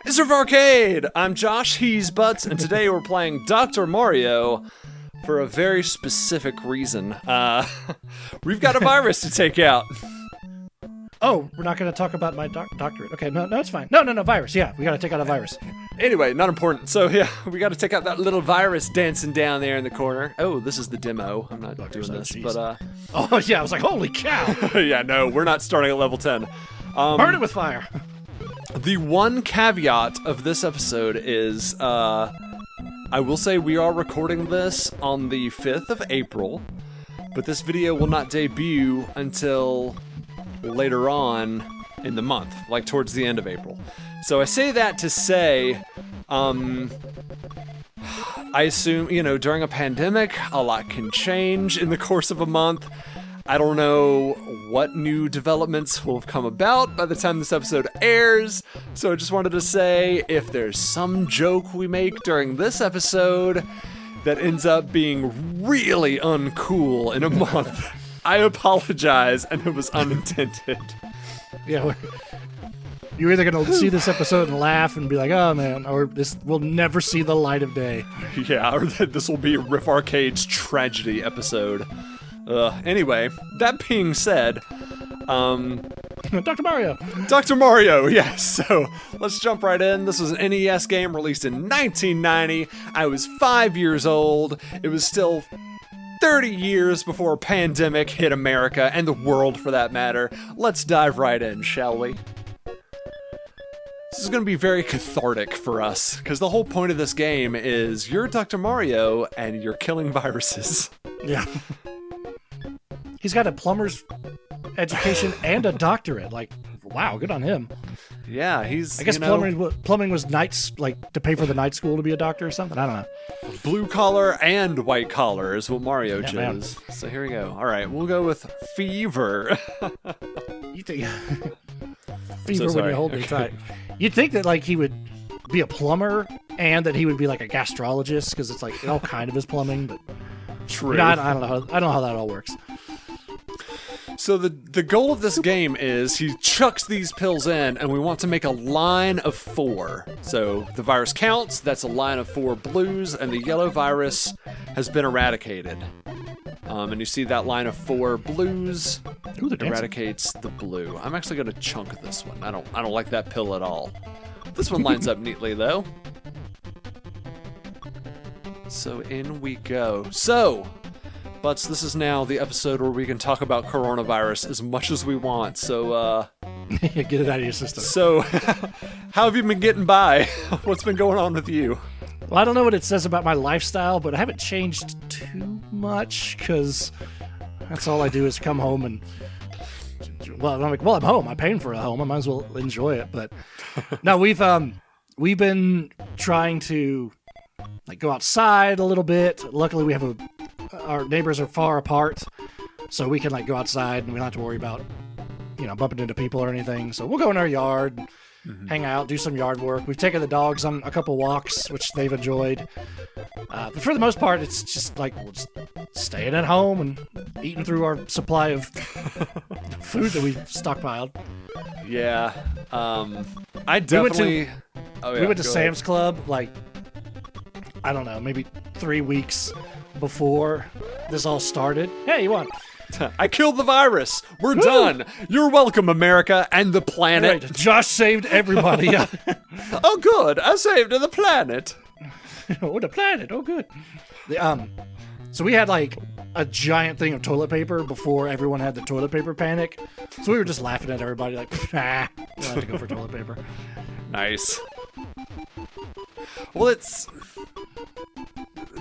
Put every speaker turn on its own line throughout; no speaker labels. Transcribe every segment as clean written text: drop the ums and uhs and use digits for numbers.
It's Riff Arcade! I'm Josh, he's Butts, and today we're playing Dr. Mario for a very specific reason. We've got a virus to take out.
Oh, we're not going to talk about my doctorate. Okay, no, it's fine. No, virus. Yeah, we got to take out a virus.
Anyway, not important. So yeah, we got to take out that little virus dancing down there in the corner. Oh, this is the demo. I'm not doing this, but
Oh yeah, I was like, holy cow!
yeah, no, we're not starting at level 10.
Burn it with fire.
The one caveat of this episode is, I will say we are recording this on the 5th of April, but this video will not debut until later on in the month, like towards the end of April. So I say that to say, I assume, during a pandemic, a lot can change in the course of a month. I don't know what new developments will have come about by the time this episode airs, so I just wanted to say, if there's some joke we make during this episode that ends up being really uncool in a month, I apologize, and it was unintended.
Yeah, you're either going to see this episode and laugh and be like, oh man, or this will never see the light of day.
Yeah, or this will be Riff Arcade's tragedy episode. Anyway, that being said,
Dr. Mario!
Dr. Mario, yes, so let's jump right in. This was an NES game released in 1990. I was 5 years old. It was still 30 years before a pandemic hit America, and the world for that matter. Let's dive right in, shall we? This is going to be very cathartic for us, because the whole point of this game is you're Dr. Mario, and you're killing viruses.
Yeah. He's got a plumber's education and a doctorate. Like, wow, good on him.
Yeah, he's,
I guess plumbing was nights, like, to pay for the night school to be a doctor or something? I don't know.
Blue collar and white collar is what Mario chose.
Man.
So here we go. All right, we'll go with fever.
You think fever when you hold me tight. You'd think that, like, he would be a plumber and that he would be, like, a gastrologist, because it's, like, it all kind of is plumbing, but...
True.
I don't know how that all works.
So the goal of this game is he chucks these pills in, and we want to make a line of 4. So the virus counts, that's a line of 4 blues, and the yellow virus has been eradicated. And you see that line of 4 blues eradicates the blue. I'm actually going to chunk this one. I don't like that pill at all. This one lines up neatly, though. So in we go. So, Butts, this is now the episode where we can talk about coronavirus as much as we want, so,
Get it out of your system.
So, how have you been getting by? What's been going on with you?
Well, I don't know what it says about my lifestyle, but I haven't changed too much, because that's all I do is come home and... Well, I'm like, I'm home. I'm paying for a home. I might as well enjoy it, but... No, we've been trying to... like go outside a little bit. Luckily, we have our neighbors are far apart, so we can like go outside and we don't have to worry about bumping into people or anything. So we'll go in our yard, hang out, do some yard work. We've taken the dogs on a couple walks, which they've enjoyed. But for the most part, it's just like we're just staying at home and eating through our supply of food that we stockpiled.
Yeah, I definitely.
We went to Sam's Club like. I don't know, maybe 3 weeks before this all started. Hey, you won.
I killed the virus. We're done. You're welcome, America and the planet.
Right. Josh saved everybody.
Oh, good. I saved the planet.
Oh, the planet. Oh, good. So we had like a giant thing of toilet paper before everyone had the toilet paper panic. So we were just laughing at everybody like, we don't have to go for toilet paper.
Nice. Well, it's...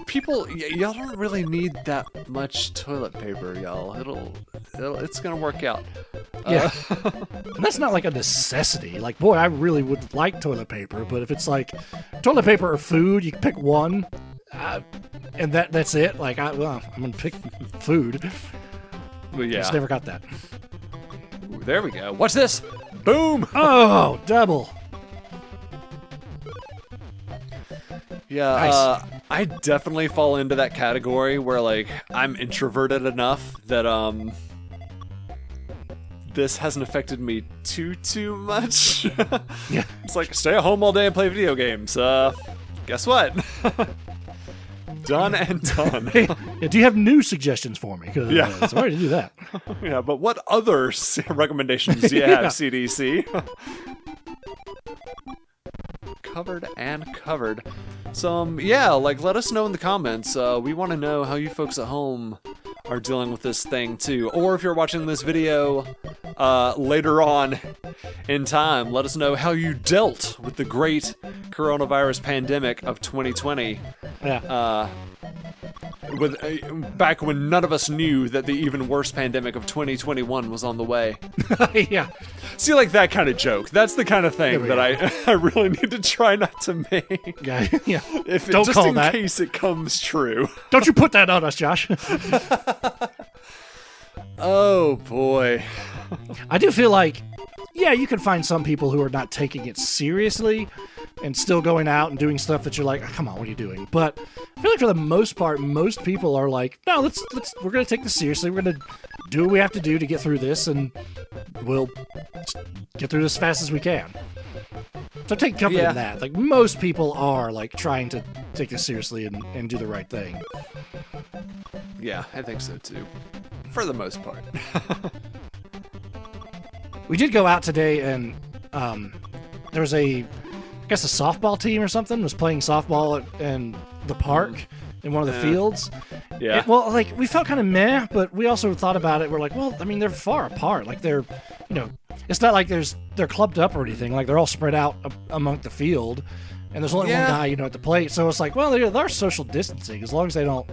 People, y'all don't really need that much toilet paper, y'all. It's gonna work out.
Yeah. And that's not like a necessity. Like, boy, I really would like toilet paper, but if it's like toilet paper or food, you can pick one, and that's it. Like, I'm gonna pick food.
Well, yeah.
Just never got that.
Ooh, there we go. Watch this. Boom.
Oh, double.
Yeah,
nice.
I definitely fall into that category where, like, I'm introverted enough that this hasn't affected me too much.
Yeah.
It's like, stay at home all day and play video games. Guess what? Done and done.
Yeah, do you have new suggestions for me? Because sorry to do that.
Yeah, but what other recommendations do you have, CDC? Covered and covered. So, yeah, like, let us know in the comments. We want to know how you folks at home are dealing with this thing, too. Or if you're watching this video later on in time, let us know how you dealt with the great coronavirus pandemic of 2020.
Yeah.
Back when none of us knew that the even worse pandemic of 2021 was on the way.
Yeah.
See, like that kind of joke. That's the kind of thing that I really need to try not to make.
Yeah. Yeah.
Don't just in case it comes true.
Don't you put that on us, Josh.
Oh, boy.
I do feel like, yeah, you can find some people who are not taking it seriously and still going out and doing stuff that you're like, oh, come on, what are you doing? But I feel like for the most part, most people are like, no, we're going to take this seriously. We're going to do what we have to do to get through this, and we'll get through this as fast as we can. So take comfort in that. Like, most people are like trying to take this seriously and do the right thing.
Yeah, I think so too. For the most part.
We did go out today, and there was a softball team or something was playing softball in the park in one of the fields.
Yeah.
Well, like, we felt kind of meh, but we also thought about it. We're like, well, I mean, they're far apart. Like, they're, it's not like they're clubbed up or anything. Like, they're all spread out among the field, and there's only one guy, at the plate. So it's like, well, they're social distancing as long as they don't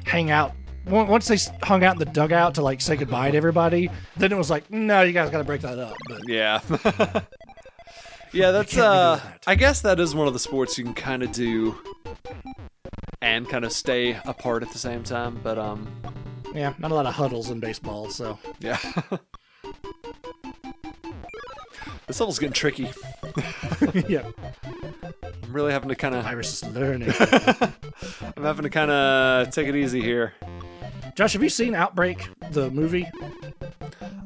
hang out. Once they hung out in the dugout to, like, say goodbye to everybody, then it was like, no, you guys got to break that up. But
yeah. Yeah, that's, I guess that is one of the sports you can kind of do and kind of stay apart at the same time, but,
yeah, not a lot of huddles in baseball, so.
Yeah. This level's getting tricky.
Yeah.
I'm really having to kind of...
Virus is learning.
I'm having to kind of take it easy here.
Josh, have you seen Outbreak, the movie?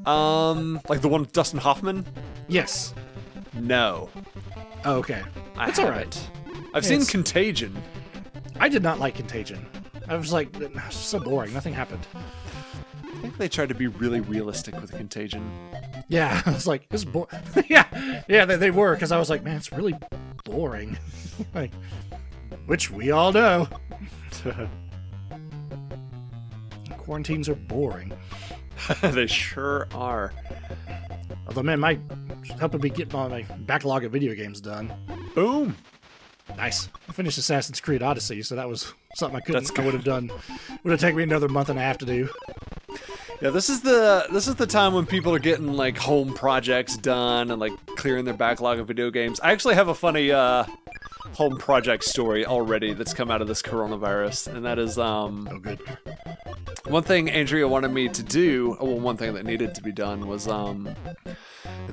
Like the one with Dustin Hoffman?
Yes.
No.
Oh, okay.
It's
all right.
I've seen Contagion.
I did not like Contagion. I was like, so boring. Nothing happened.
I think they tried to be really realistic with Contagion.
Yeah, I was like, this is boring. yeah, they were, because I was like, man, it's really boring. Like, which we all know. Quarantines are boring.
They sure are.
Although, man, my helping me get my backlog of video games done.
Boom.
Nice. I finished Assassin's Creed Odyssey, so that was something I would have done. Would have taken me another month and a half to do.
Yeah, this is the time when people are getting like home projects done and like clearing their backlog of video games. I actually have a funny home project story already that's come out of this coronavirus, and that is
oh, good.
One thing Andrea wanted me to do, well, one thing that needed to be done was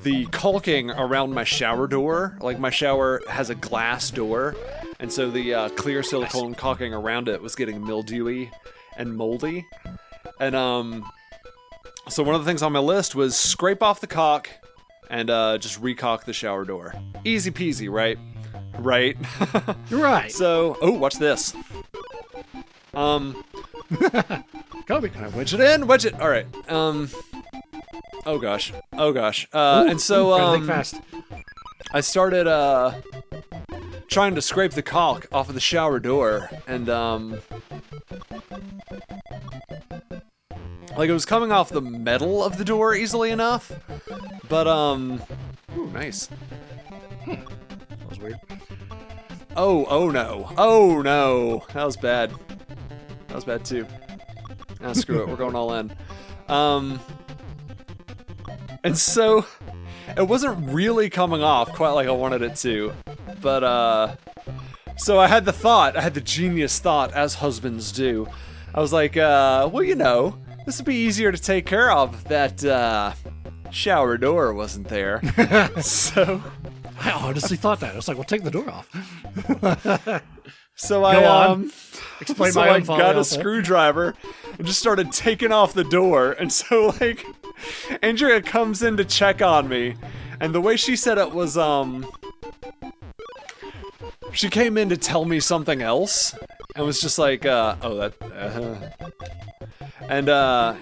the caulking around my shower door. Like, my shower has a glass door, and so the clear silicone caulking around it was getting mildewy and moldy. And so one of the things on my list was scrape off the caulk and just recaulk the shower door. Easy peasy, right? Right.
Right.
So, oh, watch this.
Kobe.
Can I wedge it in? Wedge it. All right. Oh gosh. And so
gotta think fast.
I started trying to scrape the caulk off of the shower door, and like, it was coming off the metal of the door easily enough, but ooh, nice.
That was weird.
Oh no, that was bad. That was bad too. Ah, screw it, we're going all in. And so it wasn't really coming off quite like I wanted it to, but so I had the genius thought, as husbands do. I was like, well, this would be easier to take care of if that shower door wasn't there. So
I honestly thought that. I was like, well, take the door off.
So
Go on. Explain
so
my
I
own folly
got a
also.
screwdriver and just started taking off the door, and so like Andrea comes in to check on me, and the way she said it was, she came in to tell me something else, and was just like, and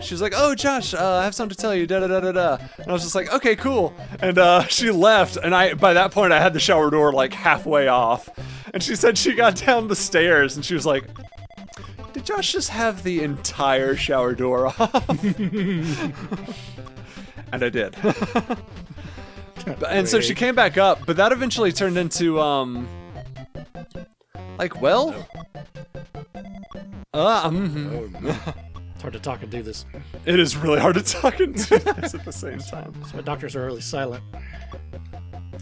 she was like, "Oh, Josh, I have something to tell you, da-da-da-da-da." And I was just like, "Okay, cool." And she left, and by that point, I had the shower door, like, halfway off. And she said she got down the stairs, and she was like, "Did Josh just have the entire shower door off?" And I did. And so she came back up, but that eventually turned into, like, well...
It's hard to talk and do this.
It is really hard to talk and do this at the same time.
So my doctors are really silent.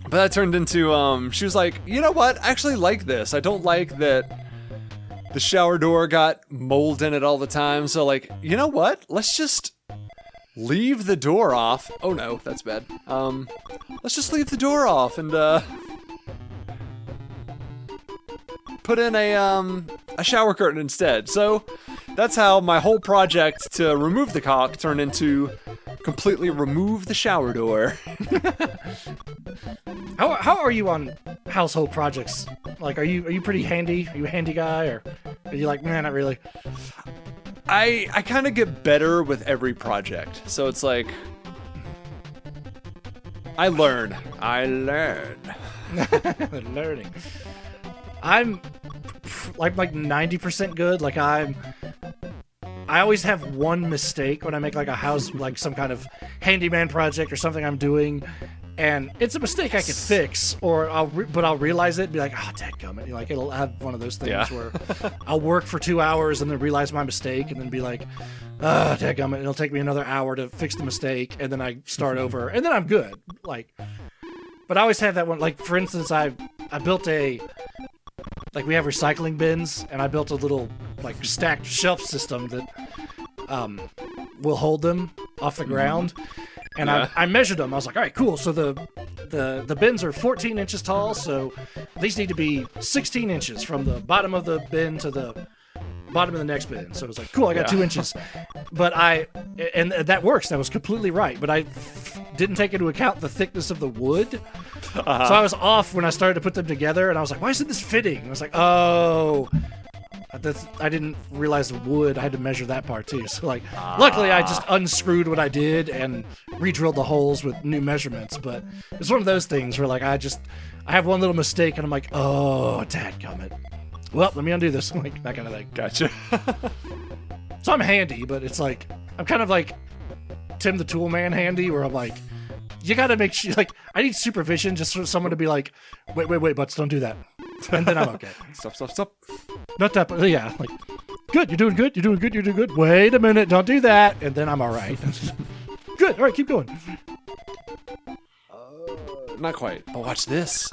But that turned into, she was like, "You know what? I actually like this. I don't like that the shower door got mold in it all the time. So, like, you know what? Let's just leave the door off." Oh no, that's bad. Let's just leave the door off and, put in a shower curtain instead. So that's how my whole project to remove the cock turned into completely remove the shower door.
How are you on household projects? Like, are you pretty handy? Are you a handy guy, or are you like, man, not really?
I kind of get better with every project. So it's like, I learn.
Learning. I'm like 90% good. Like I always have one mistake when I make like a house, like some kind of handyman project or something I'm doing, and it's a mistake I could fix, or I'll realize it and be like, oh, dadgummit. Like, it'll have one of those things where I'll work for 2 hours and then realize my mistake and then be like, oh, dadgummit. It'll take me another hour to fix the mistake, and then I start over, and then I'm good. Like, but I always have that one. Like, for instance, I built like, we have recycling bins, and I built a little, like, stacked shelf system that will hold them off the ground. And I measured them. I was like, all right, cool. So the bins are 14 inches tall, so these need to be 16 inches from the bottom of the bin to the bottom of the next bin. So it was like, cool, I got 2 inches. But and that works. That was completely right. But I didn't take into account the thickness of the wood. So I was off when I started to put them together, and I was like, why isn't this fitting? And I was like, oh, I didn't realize the wood. I had to measure that part too. So, like, luckily I just unscrewed what I did and re-drilled the holes with new measurements. But it's one of those things where, like, I have one little mistake, and I'm like, oh, dadgummit. Well, let me undo this. Like, that kind of thing.
Gotcha.
So I'm handy, but it's like, I'm kind of like Tim the Tool Man handy, where I'm like, you gotta make sure, like, I need supervision just for someone to be like, wait, butts, don't do that. And then I'm okay.
Stop.
Not that, but yeah, like, good, you're doing good. Wait a minute, don't do that. And then I'm all right. Good, all right, keep going.
Not quite. Oh, watch this.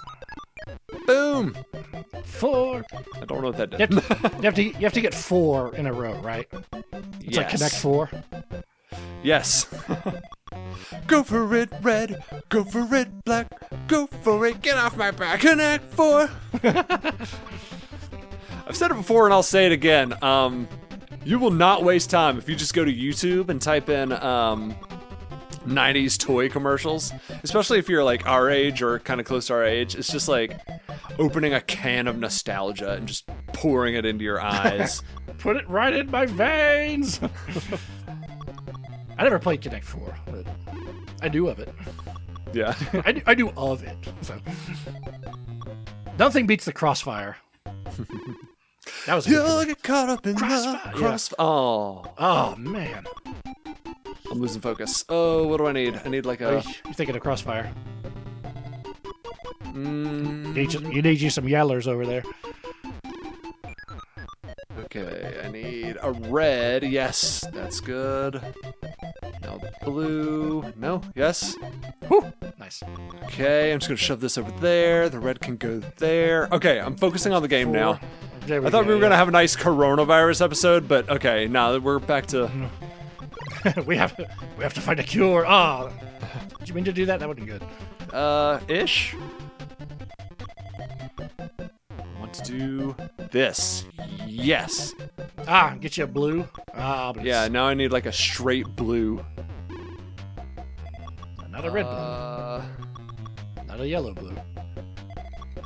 Boom.
4.
I don't know what that did.
You have to get 4 in a row, right? It's like Connect 4.
Yes. Go for it, red. Go for it, black. Go for it. Get off my back. Connect 4. I've said it before and I'll say it again. You will not waste time if you just go to YouTube and type in 90s toy commercials, especially if you're like our age or kind of close to our age. It's just like opening a can of nostalgia and just pouring it into your eyes.
Put it right in my veins. I never played Connect 4, but I do of it.
Yeah.
I do of it. So. Nothing beats the Crossfire. That was a good
You'll get caught up in
Crossfire.
Crossfire. Yeah.
Oh, man.
I'm losing focus. Oh, what do I need? I need like a...
You're thinking of Crossfire.
Mm.
You need some yellers over there.
Okay, I need a red. Yes, that's good. Now blue. No, yes.
Whew. Nice.
Okay, I'm just gonna shove this over there. The red can go there. Okay, I'm focusing on the game
4.
now.
I
thought we were gonna have a nice coronavirus episode, but okay, now we're back to...
we have to find a cure. Ah, did you mean to do that? That would be good.
Ish. I want to do this. Yes.
Get you a blue.
Yeah, now I need like a straight blue.
Not a red blue. Not a yellow blue.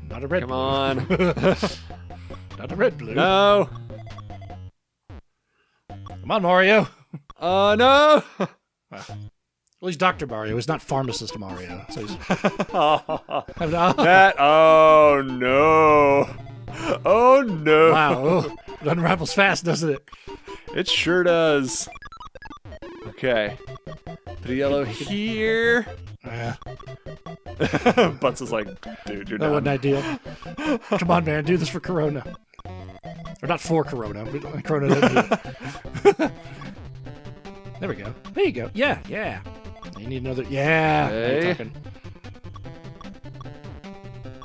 Not a red
Come
blue.
on.
Not a red blue.
No.
Come on, Mario.
No.
Well, he's Dr. Mario. He's not Pharmacist Mario. So he's...
That. Oh no. Oh no.
Wow. Oh, it unravels fast, doesn't it?
It sure does. Okay. Put a yellow here.
Yeah.
Butts is like, dude, you're
That
done.
wasn't ideal. Come on, man. Do this for Corona. Or not for Corona. But Corona doesn't do it. There we go. There you go. Yeah, yeah. You need another. Yeah. Now you're
Okay.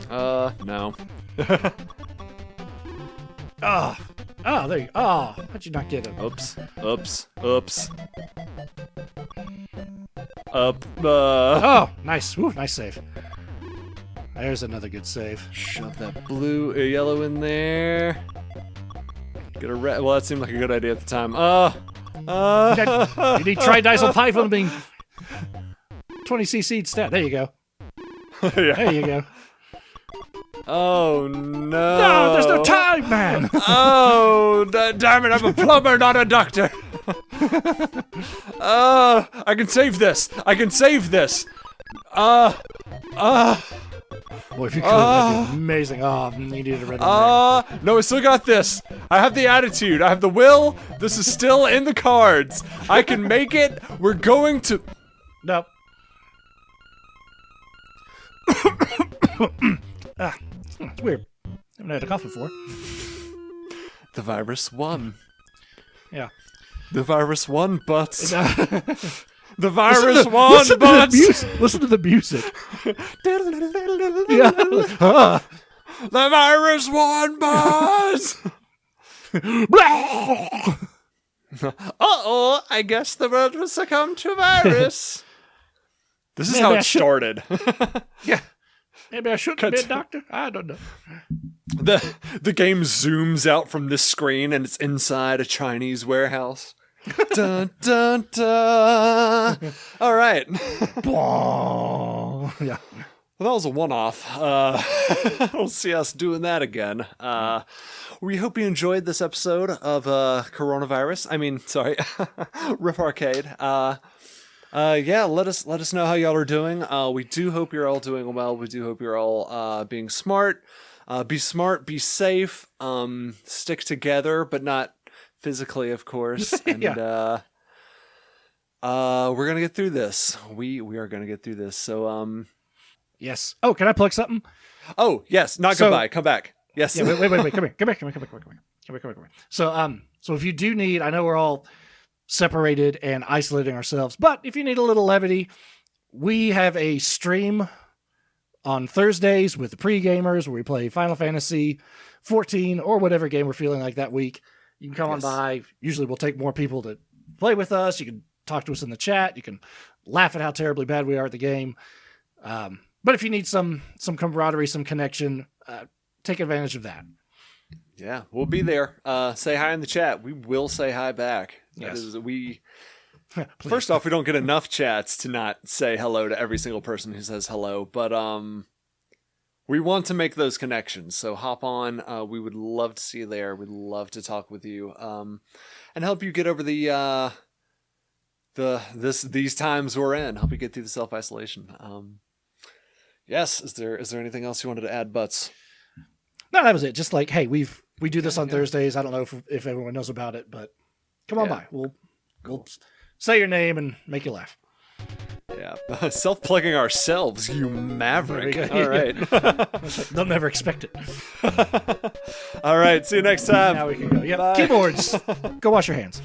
talking.
No.
Oh, there you go. Oh, how'd you not get him?
Oops. Up.
Oh, nice. Woo, nice save. There's another good save.
Shove that blue, yellow in there. Get a red. Well, that seemed like a good idea at the time.
You need tridicyl python being 20cc stat. There you go.
Yeah.
There you go.
Oh no!
No, there's no time, man.
Oh, damn it! I'm a plumber, not a doctor. I can save this. I can save this.
Boy, if you could, that'd be amazing. Oh, you needed a red one there.
No, I still got this. I have the attitude. I have the will. This is still in the cards. I can make it. We're going to.
Nope. It's weird. I haven't had a cough before.
The virus won.
Yeah.
The virus won, butts.
The
The virus won, butts.
Listen to the music. Yeah.
The virus won, butts. Uh-oh, I guess the world will succumb to virus. This is
Maybe
how
I
it
should-
started.
Yeah. Maybe I shouldn't be a doctor. I don't know.
The game zooms out from this screen and it's inside a Chinese warehouse. Dun, dun, dun. All right. Well,
Yeah.
that was a one-off. We'll see us doing that again. We hope you enjoyed this episode of Riff Arcade. Yeah, let us know how y'all are doing. We do hope you're all doing well. We do hope you're all being smart. Be smart, be safe, stick together, but not physically, of course. And
Yeah.
we're gonna get through this. We are gonna get through this. So
Yes. Oh, can I plug something?
oh yes, not
So-
goodbye. Come back. Yes.
Yeah, wait. Come here. So if you do need, I know we're all separated and isolating ourselves, but if you need a little levity, we have a stream on Thursdays with the pre-gamers where we play Final Fantasy 14 or whatever game we're feeling like that week. You can come on
Yes.
by. Usually we'll take more people to play with us. You can talk to us in the chat. You can laugh at how terribly bad we are at the game. But if you need some camaraderie, some connection, take advantage of that.
Yeah, we'll be there. Say hi in the chat. We will say hi back. That
Yes.
is, we
Please.
first off, we don't get enough chats to not say hello to every single person who says hello, but we want to make those connections. So hop on. We would love to see you there. We'd love to talk with you and help you get over these times we're in. Help you get through the self-isolation. Yes. Is there anything else you wanted to add, Butts?
No, that was it. Just like, hey, we do this on Thursdays. I don't know if everyone knows about it, but come on by. We'll say your name and make you laugh.
Yeah. Self-plugging ourselves, you maverick.
There we go.
All right.
They'll never expect it.
All right. See you next time.
Now we can go. Yep.
Bye.
Keyboards. Go wash your hands.